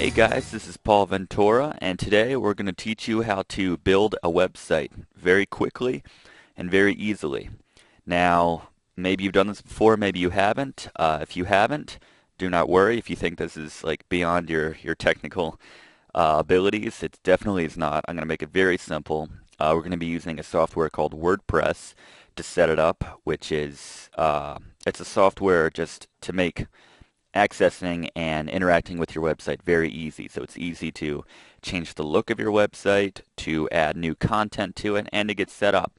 Hey guys, this is Paul Ventura, and today we're going to teach you how to build a website very quickly and very easily. Now, maybe you've done this before, maybe you haven't. If you haven't, do not worry. If you think this is like beyond your technical abilities, it definitely is not. I'm going to make it very simple. We're going to be using a software called WordPress to set it up, which is it's a software just to make accessing and interacting with your website very easy. So it's easy to change the look of your website, to add new content to it, and to get set up.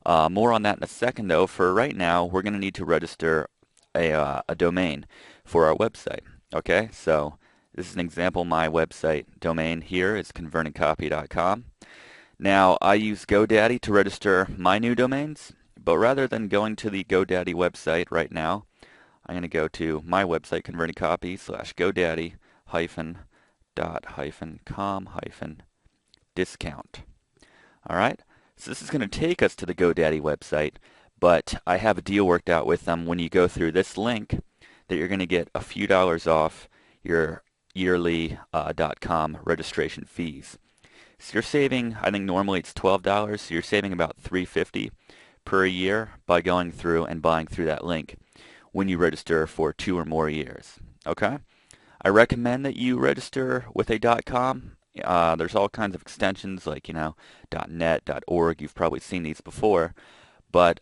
More on that in a second, though. For right now, we're going to need to register a domain for our website. Okay, so this is an example. My website domain here is convertingcopy.com. Now, I use GoDaddy to register my new domains, but rather than going to the GoDaddy website right now, I'm going to go to my website, convertingcopy/GoDaddy -dot-com- discount. All right, so this is going to take us to the GoDaddy website, but I have a deal worked out with them. When you go through this link, that you're going to get a few dollars off your yearly .com registration fees. So you're saving, I think normally it's $12, so you're saving about $3.50 per year by going through and buying through that link when you register for 2 or more years. Okay? I recommend that you register with a .com. There's all kinds of extensions like, .net, .org. You've probably seen these before. But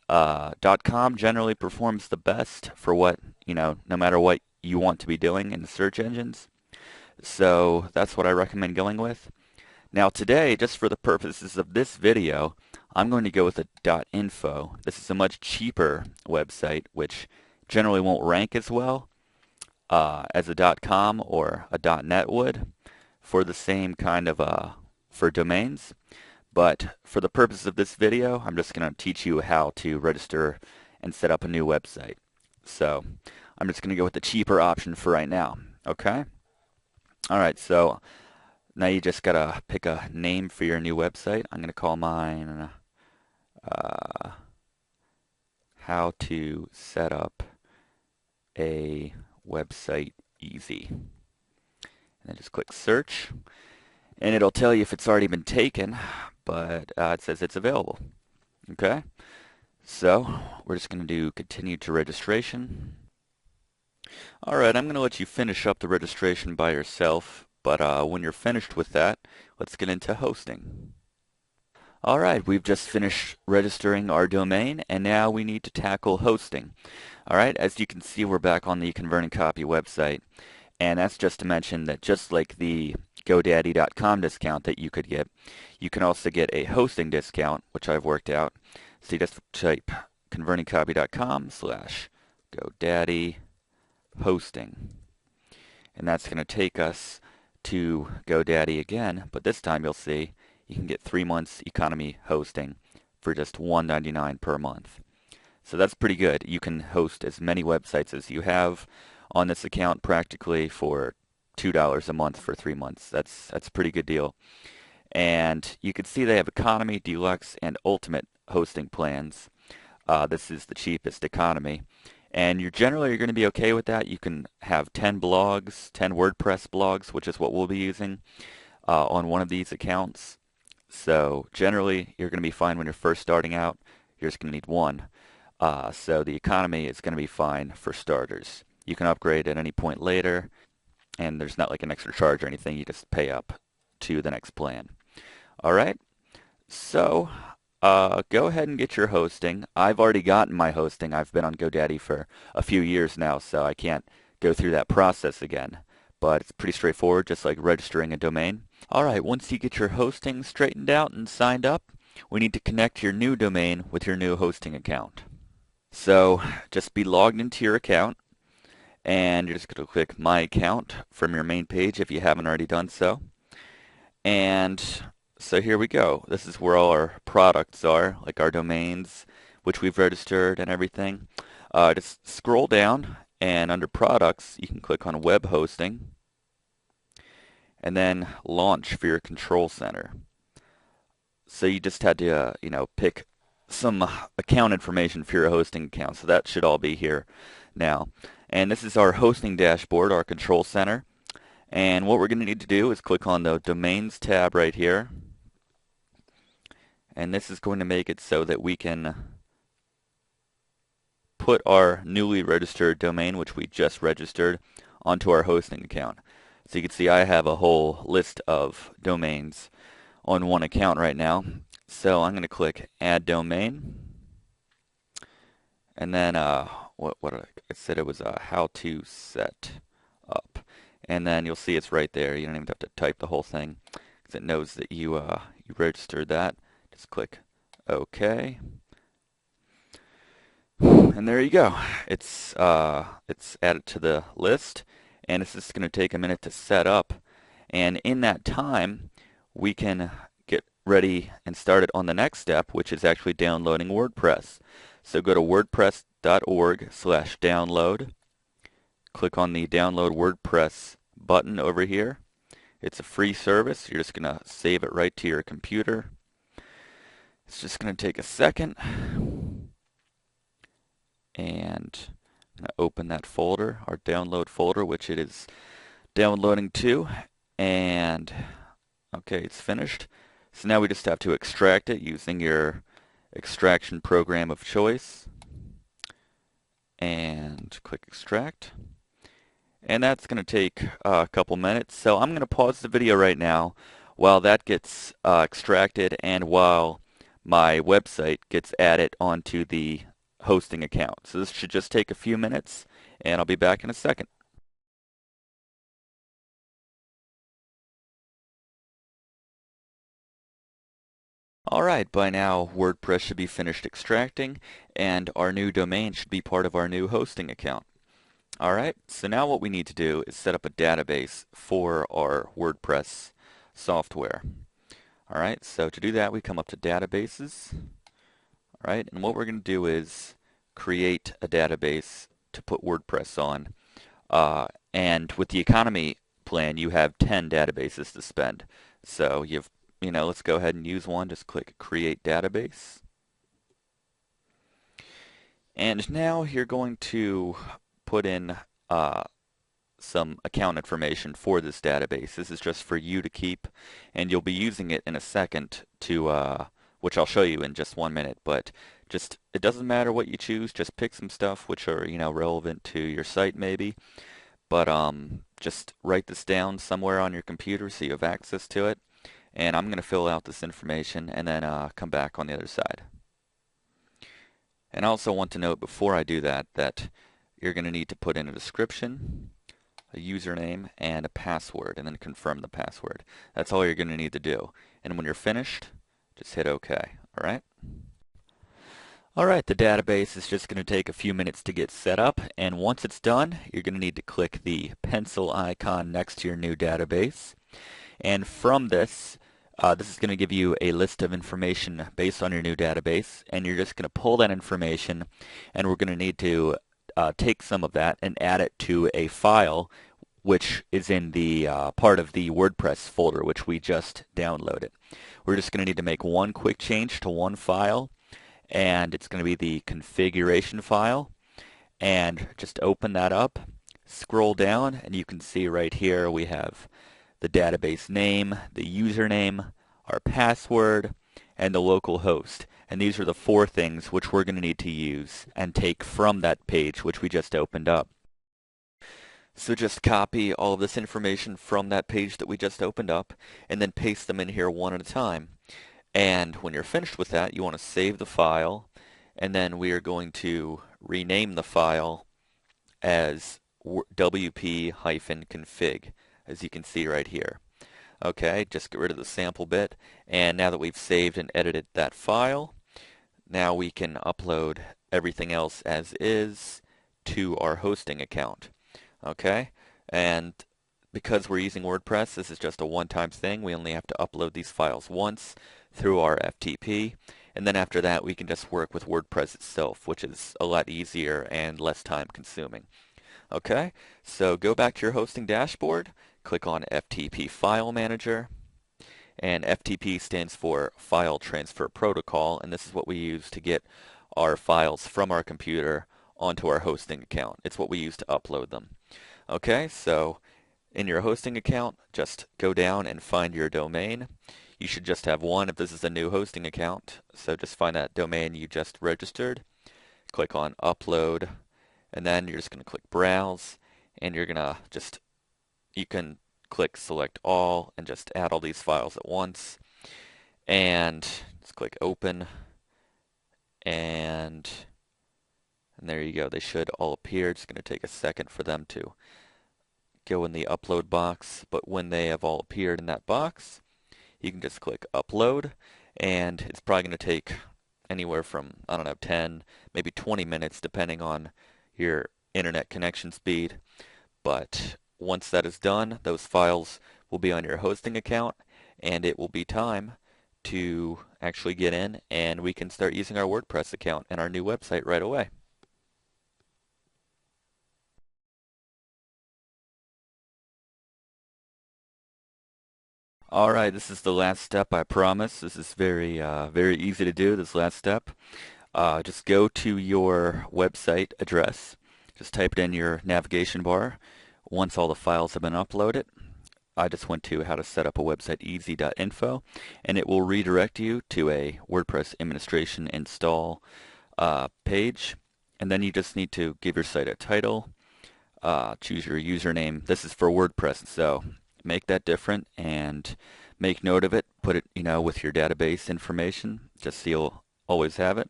.com generally performs the best for what, no matter what you want to be doing in the search engines. So that's what I recommend going with. Now today, just for the purposes of this video, I'm going to go with a .info. This is a much cheaper website, which generally won't rank as well as a .com or a .net would for the same kind of for domains. But for the purpose of this video, I'm just going to teach you how to register and set up a new website. So I'm just going to go with the cheaper option for right now. Okay? All right, so now you just got to pick a name for your new website. I'm going to call mine how to set up a website easy. And then just click search, and it'll tell you if it's already been taken, but it says it's available. Okay, so we're just going to do continue to registration. Alright, I'm going to let you finish up the registration by yourself, but when you're finished with that, let's get into hosting. Alright, we've just finished registering our domain, and now we need to tackle hosting. Alright, as you can see, we're back on the Converting Copy website, and that's just to mention that just like the GoDaddy.com discount that you could get, you can also get a hosting discount, which I've worked out. So you just type convertingcopy.com/GoDaddy hosting, and that's going to take us to GoDaddy again, but this time you'll see you can get 3 months economy hosting for just $1.99 per month. So that's pretty good. You can host as many websites as you have on this account practically for $2 a month for 3 months. That's a pretty good deal. And you can see they have economy, deluxe, and ultimate hosting plans. This is the cheapest economy. And you're generally going to be okay with that. You can have 10 blogs, 10 WordPress blogs, which is what we'll be using on one of these accounts. So generally, you're going to be fine when you're first starting out. You're just going to need one. So the economy is going to be fine for starters. You can upgrade at any point later, and there's not like an extra charge or anything. You just pay up to the next plan. All right. So go ahead and get your hosting. I've already gotten my hosting. I've been on GoDaddy for a few years now, so I can't go through that process again. But it's pretty straightforward, just like registering a domain. Alright, once you get your hosting straightened out and signed up, we need to connect your new domain with your new hosting account. So just be logged into your account, and you're just going to click My Account from your main page if you haven't already done so. And so here we go. This is where all our products are, like our domains, which we've registered and everything. Just scroll down, and under Products, you can click on Web Hosting, and then Launch for your control center. So you just had to, pick some account information for your hosting account. So that should all be here now. And this is our hosting dashboard, our control center. And what we're going to need to do is click on the Domains tab right here. And this is going to make it so that we can put our newly registered domain, which we just registered, onto our hosting account. So you can see I have a whole list of domains on one account right now. So I'm going to click Add Domain. And then what I said it was how to set up. And then you'll see it's right there. You don't even have to type the whole thing because it knows that you registered that. Just click OK. And there you go. It's added to the list, and it's just going to take a minute to set up. And in that time, we can get ready and started on the next step, which is actually downloading WordPress. So go to wordpress.org/download. Click on the Download WordPress button over here. It's a free service. You're just going to save it right to your computer. It's just going to take a second. And I'm going to open that folder, our download folder, which it is downloading to. And okay, it's finished. So now we just have to extract it using your extraction program of choice. And click extract. And that's going to take a couple minutes. So I'm going to pause the video right now while that gets extracted and while my website gets added onto the hosting account. So this should just take a few minutes, and I'll be back in a second. Alright, by now WordPress should be finished extracting, and our new domain should be part of our new hosting account. Alright, so now what we need to do is set up a database for our WordPress software. Alright, so to do that we come up to Databases. Alright, and what we're going to do is create a database to put WordPress on. And with the economy plan, you have 10 databases to spend. So let's go ahead and use one. Just click Create Database. And now you're going to put in some account information for this database. This is just for you to keep, and you'll be using it in a second to which I'll show you in just 1 minute. But it doesn't matter what you choose. Just pick some stuff which are relevant to your site maybe. But just write this down somewhere on your computer so you have access to it. And I'm going to fill out this information and then come back on the other side. And I also want to note before I do that you're going to need to put in a description, a username, and a password, and then confirm the password. That's all you're going to need to do. And when you're finished, just hit OK. Alright? Alright, the database is just going to take a few minutes to get set up, and once it's done, you're going to need to click the pencil icon next to your new database. And from this is going to give you a list of information based on your new database, and you're just going to pull that information, and we're going to need to take some of that and add it to a file which is in the part of the WordPress folder which we just downloaded. We're just going to need to make one quick change to one file, and it's going to be the configuration file. And just open that up, scroll down, and you can see right here we have the database name, the username, our password, and the local host. And these are the 4 things which we're going to need to use and take from that page which we just opened up. So just copy all of this information from that page that we just opened up and then paste them in here one at a time. And when you're finished with that, you want to save the file, and then we are going to rename the file as wp-config, as you can see right here. Okay, just get rid of the sample bit, and now that we've saved and edited that file, now we can upload everything else as is to our hosting account. Okay, and because we're using WordPress, this is just a one-time thing. We only have to upload these files once through our FTP, and then after that we can just work with WordPress itself, which is a lot easier and less time consuming. Okay, so go back to your hosting dashboard, click on FTP File Manager, and FTP stands for File Transfer Protocol, and this is what we use to get our files from our computer onto our hosting account. It's what we use to upload them. Okay, so In your hosting account, just go down and find your domain. You should just have one if this is a new hosting account. So just find that domain you just registered, click on Upload, and then you're just going to click Browse, and you're going to you can click Select All and just add all these files at once. And just click Open, and there you go. They should all appear. It's going to take a second for them to go in the upload box, but when they have all appeared in that box, you can just click Upload, and it's probably going to take anywhere from, I don't know, 10, maybe 20 minutes depending on your internet connection speed. But once that is done, those files will be on your hosting account, and it will be time to actually get in, and we can start using our WordPress account and our new website right away. All right, this is the last step, I promise. This is very easy to do, this last step. Just go to your website address. Just type it in your navigation bar. Once all the files have been uploaded, I just went to how to set up a website easy.info, and it will redirect you to a WordPress administration install page. And then you just need to give your site a title, choose your username. This is for WordPress, so make that different and make note of it. Put it, with your database information, just so you'll always have it.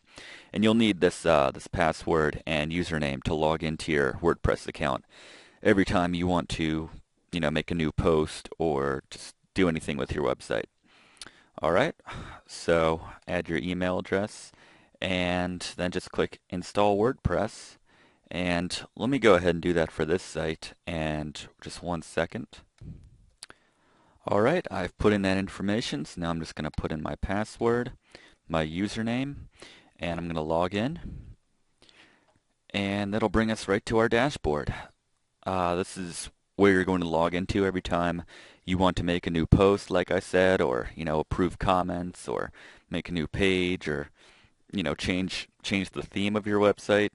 And you'll need this password and username to log into your WordPress account every time you want to, make a new post or just do anything with your website. All right, so add your email address and then just click Install WordPress. And let me go ahead and do that for this site, and just 1 second. All right, I've put in that information, so now I'm just going to put in my password, my username, and I'm going to log in. And that'll bring us right to our dashboard. This is where you're going to log into every time you want to make a new post, like I said, or approve comments, or make a new page, or change the theme of your website,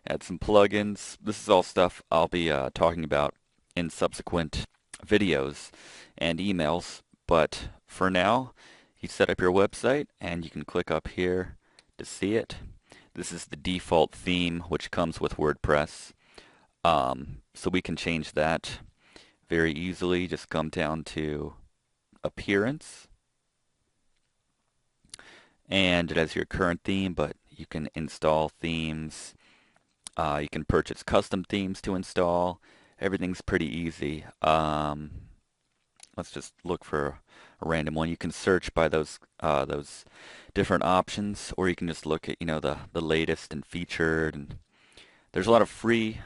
add some plugins. This is all stuff I'll be talking about in subsequent videos and emails. But for now, you set up your website, and you can click up here to see it. This is the default theme which comes with WordPress. So we can change that very easily. Just come down to Appearance, and it has your current theme, but you can install themes. You can purchase custom themes to install. Everything's pretty easy. Let's just look for a random one. You can search by those different options, or you can just look at the latest and featured. And there's a lot of free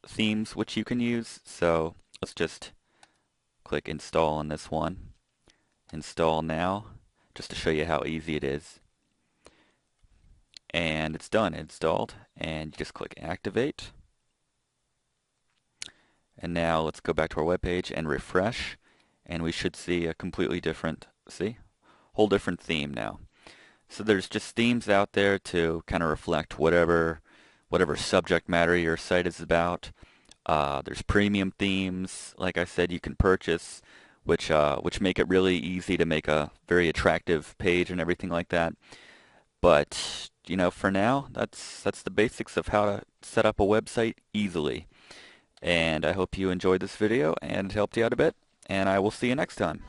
themes which you can use. So let's just click Install on this one. Install now, just to show you how easy it is. And it's done, installed, and you just click Activate. And now let's go back to our web page and refresh, and we should see a completely different, whole different theme now. So there's just themes out there to kind of reflect whatever subject matter your site is about. There's premium themes, like I said, you can purchase, which make it really easy to make a very attractive page and everything like that. But for now, that's the basics of how to set up a website easily. And I hope you enjoyed this video and helped you out a bit. And I will see you next time.